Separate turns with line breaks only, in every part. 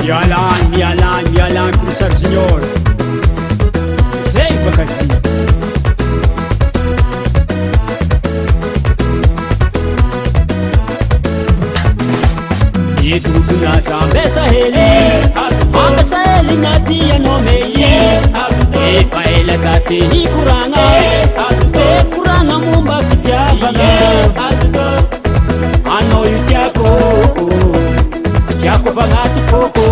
Mialan, cruzar señor. Sei bakasi. Ye duduna sambe saheli, anga saheli nadia no meye. E faela sate ni kuranga, e kuranga mumba fitiavanga. Ano yutiako, jako bangati foko.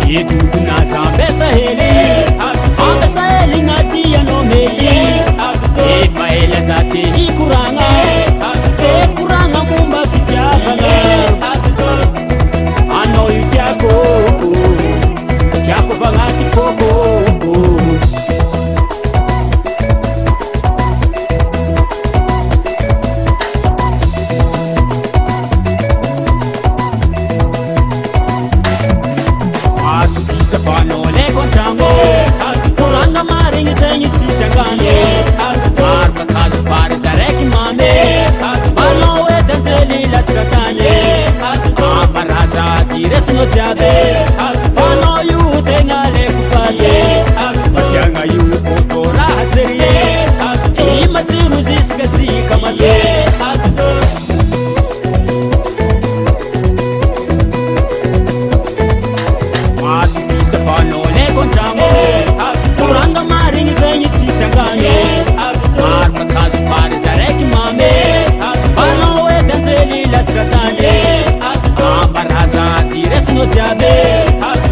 Ye duduna sambe saheli, anga saheli nadia no meye. E faela sate ni kuranga, e kuranga mumba fitiavanga. Ano yutiako, jako bangati foko. Sapano le contramo, kuranga maringi zengi tsishangane. Arba kazu fare zareki mame, balo e danzeli la tskatane. Ambaraza dire sino tiabe, fano yu tenga le kufale. Patianga yu kotora haserie, ima ziru ziska zika mate. Sapano le contramo, kuranga maringi zengi tsishangane. Arba kazu fare zareki mame, balo e danzeli la tskatane. Ambaraza dire sino tiabe,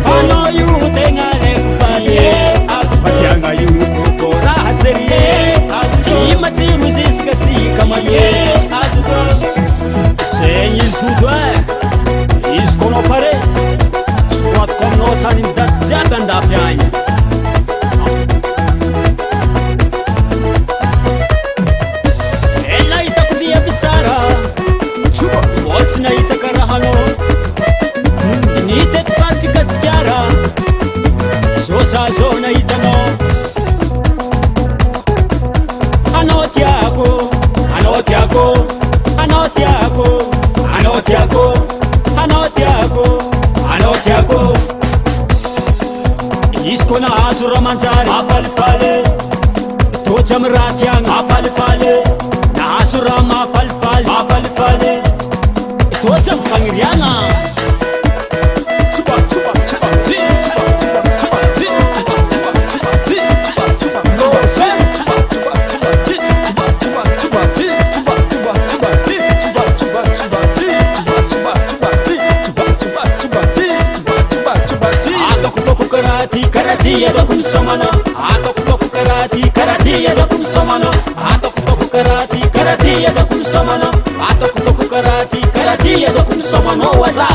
fano yu tenga le kufale. Patianga yu kotora haserie, ima ziru ziska zika mate. Segni sdudwe, iskono pare. Squat com nota in dat jagan da piagna. Ella ita kudia bicara, watch na ita karahano. Inite tanti kaskiara, sosa zona ita no. Anotiago, anotiago, anotiago, anotiago, anotiago. Anotiago Isko na asura manzari Mafalfale Tocha mratiang Mafalfale Na asura mafalfale Mafalfale Tocha mkangirianga Chupa chupa chupa ti Chupa chupa chupa ti Chupa chupa chupa ti Chupa chupa chupa ti Chupa chupa chupa ti Chupa chupa chupa ti Chupa chupa chupa ti Chupa chupa chupa ti Chupa chupa chupa ti Chupa chupa chupa ti Karati ya dokum somana Atok karati ya dokum somana Atok karati ya dokum somana Atok karati ya dokum somana Waza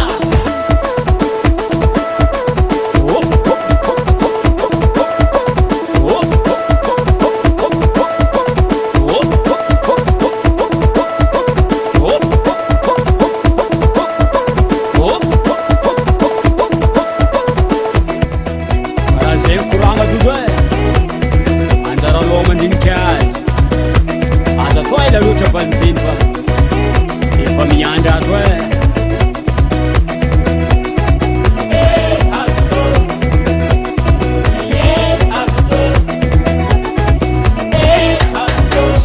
kuranga dudwe anjara loma ndinkyaz aza twaila luta bandimba ifa miyanda dwe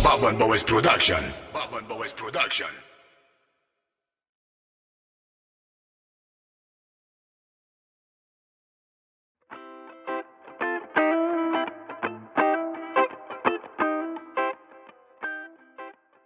Bowen Boys Production.